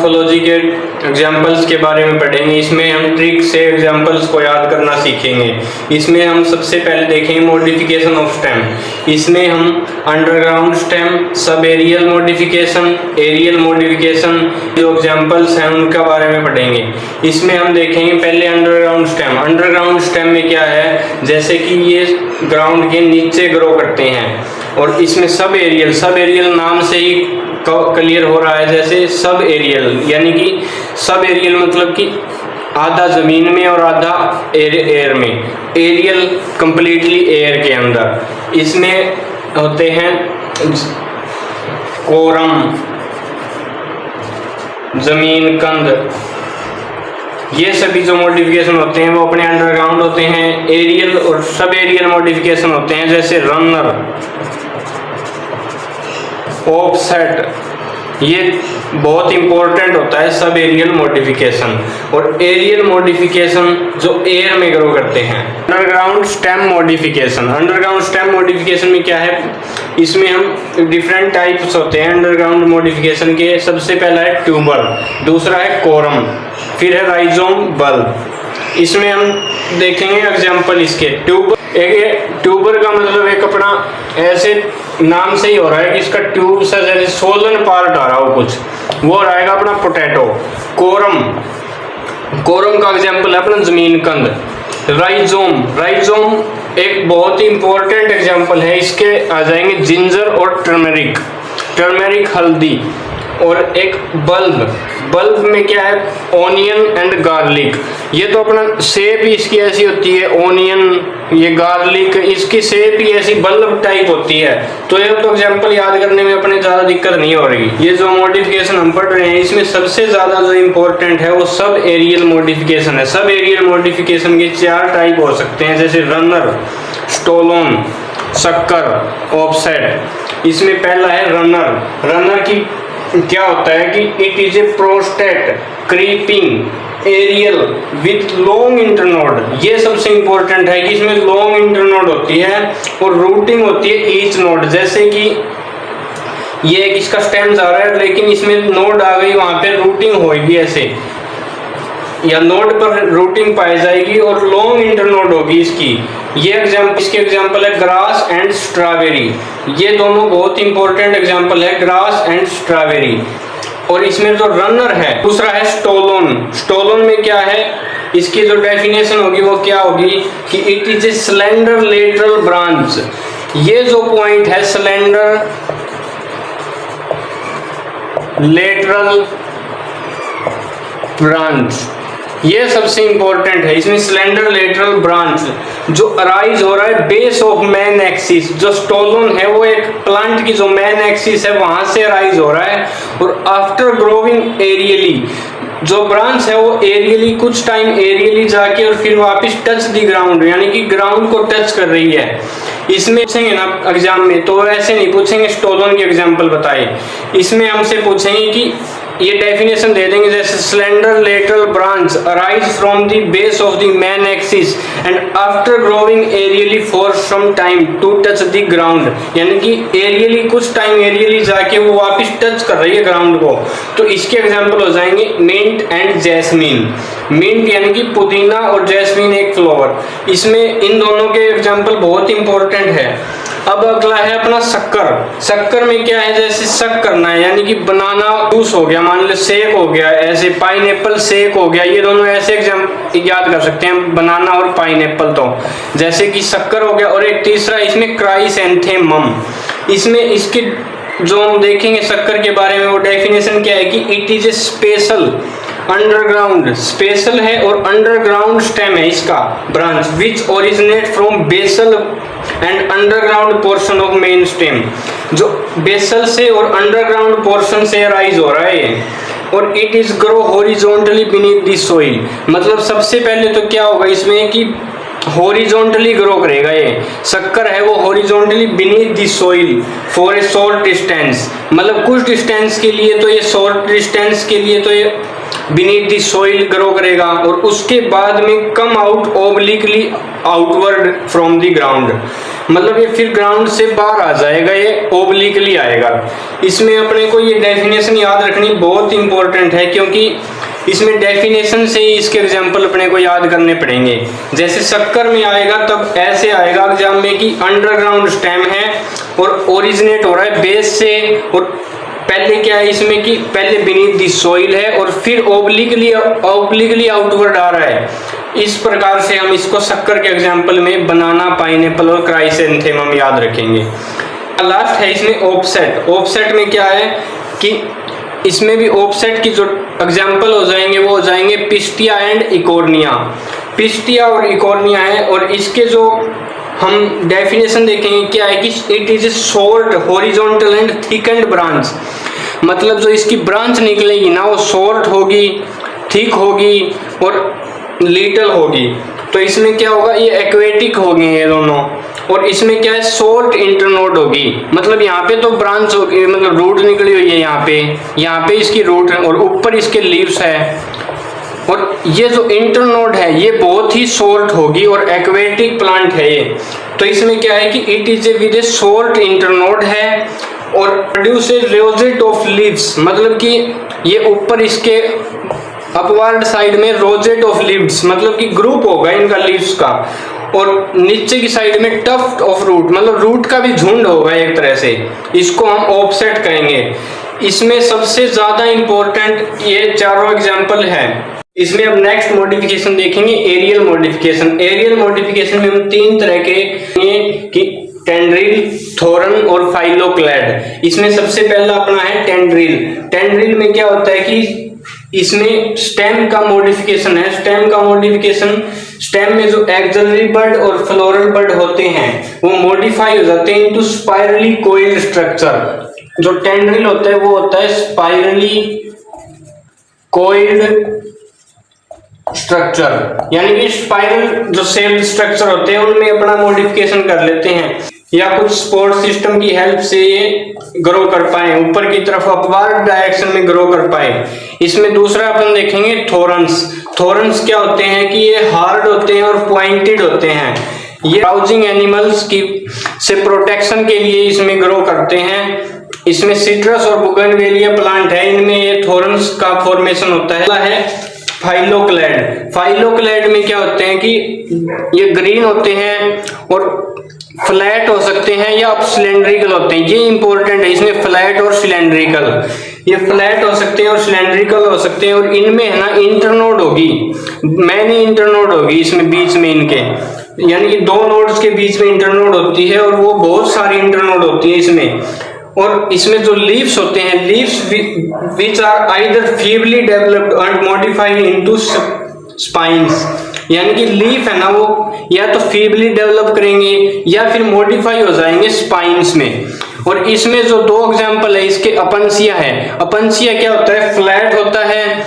Morphology के examples के बारे में पढ़ेंगे। इसमें हम ट्रिक से एग्जाम्पल्स को याद करना सीखेंगे। इसमें हम सबसे पहले देखेंगे मॉडिफिकेशन ऑफ स्टेम। इसमें हम अंडरग्राउंड स्टेम, सब एरियल मॉडिफिकेशन, एरियल मॉडिफिकेशन, जो एग्जाम्पल्स हैं उनका बारे में पढ़ेंगे। इसमें हम देखेंगे पहले अंडरग्राउंड स्टेम। अंडरग्राउंड स्टेम में क्या है, जैसे कि ये ग्राउंड के नीचे ग्रो करते हैं। और इसमें सब एरियल नाम से ही क्लियर हो रहा है। जैसे सब एरियल यानी कि सब एरियल मतलब कि आधा जमीन में और आधा एयर में, एरियल कंप्लीटली एयर के अंदर। इसमें होते हैं कोरम, जमीन कंद, ये सभी जो मॉडिफिकेशन होते हैं वो अपने अंडरग्राउंड होते हैं। एरियल और सब एरियल मॉडिफिकेशन होते हैं जैसे रनर, ऑफसेट, ये बहुत इंपॉर्टेंट होता है सब एरियल मॉडिफिकेशन। और एरियल मॉडिफिकेशन जो एयर में ग्रो करते हैं। Underground stem modification, underground stem modification में क्या है, इसमें हम डिफरेंट टाइप्स होते हैं अंडरग्राउंड मॉडिफिकेशन के। सबसे पहला है ट्यूबर, दूसरा है कोरम, फिर है राइजोम, बल्ब। इसमें हम देखेंगे एग्जाम्पल इसके। ट्यूबर का मतलब एक अपना ऐसे नाम से ही हो रहा है कि इसका ट्यूब सा जैसे सोलन पार्ट आ रहा हो कुछ, वो रहेगा अपना पोटैटो। कोरम का एग्जाम्पल है अपना जमीन कंद। राइजोम एक बहुत ही इंपॉर्टेंट एग्जाम्पल है। इसके आ जाएंगे जिंजर और टर्मेरिक हल्दी। और एक बल्ब में क्या है, ओनियन एंड गार्लिक। ये तो अपना शेप ही इसकी ऐसी होती है, ओनियन, ये गार्लिक, इसकी शेप ही ऐसी बल्ब टाइप होती है। तो ये तो एग्जांपल याद करने में अपने ज़्यादा दिक्कत नहीं हो रही। ये जो मॉडिफिकेशन हम पढ़ रहे हैं इसमें सबसे ज़्यादा जो इम्पोर्टेंट है वो सब एरियल मॉडिफिकेशन है। सब एरियल मॉडिफिकेशन के 4 टाइप हो सकते हैं, जैसे रनर, स्टोलोन, शक्कर, ऑफसेट। इसमें पहला है रनर की क्या होता है कि it is a prostrate creeping aerial with long internode. ये सबसे इंपॉर्टेंट है कि इसमें लॉन्ग इंटरनोड होती है और रूटिंग होती है ईच नोड। जैसे कि ये एक इसका स्टेम जा रहा है लेकिन इसमें नोड आ गई, वहां पे रूटिंग होगी ऐसे, या नोड पर रूटिंग पाई जाएगी और लॉन्ग इंटरनोड होगी इसकी। इसके एग्जांपल है ग्रास एंड स्ट्रॉबेरी। ये दोनों बहुत इंपॉर्टेंट एग्जांपल है, ग्रास एंड स्ट्रॉबेरी। और इसमें जो रनर है दूसरा है स्टोलोन में क्या है, इसकी जो डेफिनेशन होगी वो क्या होगी कि it is A slender lateral branch. ये जो पॉइंट है स्लेंडर लेटरल ब्रांच, ये सबसे इंपॉर्टेंट है। इसमें स्लेंडर लेटरल ब्रांच जो अराइज हो रहा है बेस ऑफ मेन एक्सिस। जो स्टोलोन है वो एक प्लांट की जो मेन एक्सिस है वहां से अराइज हो रहा है। और आफ्टर ग्रोविंग एरियली, जो ब्रांच है वो एरियली कुछ टाइम एरियली जाके और फिर वापस टच द ग्राउंड, यानी कि ग्राउंड को टच कर रही है। इसमें पूछेंगे ना एग्जाम में तो ऐसे नहीं पूछेंगे स्टोलोन की एग्जांपल बताइए, इसमें हमसे पूछेंगे कि ये डेफिनेशन दे देंगे जैसे slender lateral branch arise from the base of the main axis and after growing aerially for some time to touch the ground, यानी कि एरियली कुछ टाइम एरियली जाके वो वापस टच कर रही है ग्राउंड को। तो इसके एग्जांपल हो जाएंगे मिंट एंड जैस्मीन। मिंट यानी कि पुदीना और जैस्मीन एक फ्लावर। इसमें इन दोनों के एग्जांपल बहुत इंपॉर्टेंट है। अब अगला है अपना शक्कर में क्या है, जैसे शक करना है, यानी कि बनाना जूस हो गया, मान लो शेक हो गया, ऐसे पाइनएप्पल शेक हो गया। ये दोनों ऐसे एग्जाम्पल याद कर सकते हैं, बनाना और पाइनएप्पल, तो जैसे कि शक्कर हो गया। और एक तीसरा इसमें क्राइसैंथेमम। इसमें इसके जो हम देखेंगे शक्कर के बारे में वो डेफिनेशन क्या है कि it is a special underground, special है और अंडरग्राउंड स्टेम है इसका branch which originate from basal and underground portion of main stem. जो बेसल से और अंडरग्राउंड पोर्शन से राइज हो रहा है। और it is grow horizontally beneath the soil. मतलब सबसे पहले तो क्या होगा इसमें कि हॉरिजॉन्टली ग्रो करेगा। ये शक्कर है वो horizontally beneath the soil for a short distance, मतलब कुछ डिस्टेंस के लिए, तो ये शॉर्ट डिस्टेंस के लिए तो ये बीनीथ द सॉइल ग्रो करेगा और उसके बाद में come out obliquely outward from the ground. मतलब ये फिर ग्राउंड से बाहर आ जाएगा, ये ओब्लिकली आएगा। इसमें अपने को ये डेफिनेशन याद रखनी बहुत इंपॉर्टेंट है, क्योंकि इसमें डेफिनेशन से ही इसके एग्जाम्पल अपने को याद करने पड़ेंगे। जैसे शक्कर में आएगा तब ऐसे आएगा एग्जाम में कि अंडरग्राउंड स्टेम है और ओरिजिनेट हो रहा है बेस से, और पहले क्या है इसमें कि पहले बीनीथ द सॉइल है और फिर ओब्लिकली आउटवर्ड आ रहा है। इस प्रकार से हम इसको शक्कर के एग्जाम्पल में बनाना, पाइनएप्पल और क्राइसेंथेमम याद रखेंगे। लास्ट है इसमें ऑफसेट। ऑफसेट में क्या है कि इसमें भी ऑफसेट की जो एग्जाम्पल हो जाएंगे वो हो जाएंगे पिस्टिया एंड इकोर्निया। पिस्टिया और इकोर्निया है, और इसके जो हम डेफिनेशन देखेंगे क्या है कि it is a short horizontal and thickened branch. मतलब जो इसकी ब्रांच निकलेगी ना वो शॉर्ट होगी, थिक होगी और लिटल होगी। तो इसमें क्या होगा, ये एक्वेटिक होंगे ये दोनों, और इसमें क्या है शॉर्ट इंटरनोड होगी। मतलब यहाँ पे तो ब्रांच होगी, मतलब रूट निकली हुई है यहाँ पे इसकी रूट है और ऊपर इसके लीव्स है, और ये जो इंटरनोड है ये बहुत ही शॉर्ट होगी और एक्वेटिक प्लांट है ये। तो इसमें क्या है कि it is A with A short internode है और produce a rosette of leaves. मतलब कि ये ऊपर इसके अपवर्ड साइड में रोजेट ऑफ लीव्स, मतलब कि ग्रुप होगा इनका लीव्स का, और नीचे की साइड में टफ्ट ऑफ रूट, मतलब रूट का भी झुंड होगा एक तरह से। इसको हम ऑफसेट कहेंगे। इसमें सबसे ज्यादा इंपॉर्टेंट ये चारों एग्जाम्पल है। इसमें अब नेक्स्ट मॉडिफिकेशन देखेंगे एरियल मॉडिफिकेशन। एरियल मॉडिफिकेशन में हम तीन तरह के कि टेंड्रिल, थोरन और फाइलोक्लैड। इसमें सबसे पहला अपना है टेंड्रिल। टेंड्रिल में क्या होता है कि इसमें स्टेम का मॉडिफिकेशन है। स्टेम का मॉडिफिकेशन, स्टेम में जो एक्सिलरी बड और फ्लोरल बड होते हैं वो मॉडिफाई हो जाते हैं इनटू स्पाइरली कोइल्ड स्ट्रक्चर। जो टेंड्रिल होता है वो होता है स्पाइरली कोइल्ड स्ट्रक्चर, यानी कि स्पाइरल जो सेल स्ट्रक्चर होते हैं उनमें अपना मॉडिफिकेशन कर लेते हैं, या कुछ सपोर्ट सिस्टम की हेल्प से ये ग्रो कर पाए, ऊपर की तरफ अपवर्ड डायरेक्शन में ग्रो कर पाए। इसमें दूसरा अपन देखेंगे थोरन्स। थोरन्स क्या होते हैं कि ये हार्ड होते हैं और पॉइंटेड होते हैं। ये ब्राउजिंग एनिमल्स की से प्रोटेक्शन के लिए इसमें ग्रो करते हैं। इसमें सिट्रस और बोगनवेलिया प्लांट है, इनमें ये थोरन्स का फॉर्मेशन होता है। फाइलोक्लैड। फाइलोक्लैड में क्या होते हैं कि ये ग्रीन होते हैं और फ्लैट हो सकते हैं या सिलेंड्रिकल होते हैं। ये इंपॉर्टेंट है, इसमें फ्लैट और सिलेंड्रिकल, ये फ्लैट हो सकते हैं और सिलेंड्रिकल हो सकते हैं, और इनमें है ना इंटरनोड होगी, मैनी इंटरनोड होगी इसमें बीच में इनके, यानी कि दो नोड्स के बीच में इंटरनोड होती है और वो बहुत सारी इंटरनोड होती है इसमें। और इसमें जो लीव्स होते हैं, leaves which are either feebly developed and modified into spines, यानी कि लीफ है ना वो या तो फीबली डेवलप करेंगे या फिर मॉडिफाई हो जाएंगे स्पाइन्स में। और इसमें जो दो एग्जांपल है इसके अपंसिया है। अपंसिया क्या होता है, फ्लैट होता है,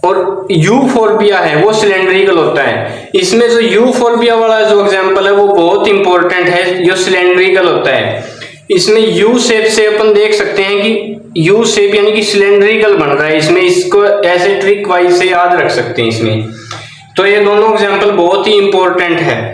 और यूफोर्बिया है वो सिलेंड्रिकल होता है। इसमें जो यूफोर्बिया वाला जो एग्जांपल है वो बहुत इंपॉर्टेंट है, जो सिलेंड्रिकल होता है। इसमें यू शेप से अपन देख सकते हैं कि यू शेप यानी कि सिलेंड्रिकल बन रहा है इसमें, इसको ऐसे ट्रिक वाइज से याद रख सकते हैं इसमें। तो ये दोनों एग्जांपल बहुत ही इंपॉर्टेंट है।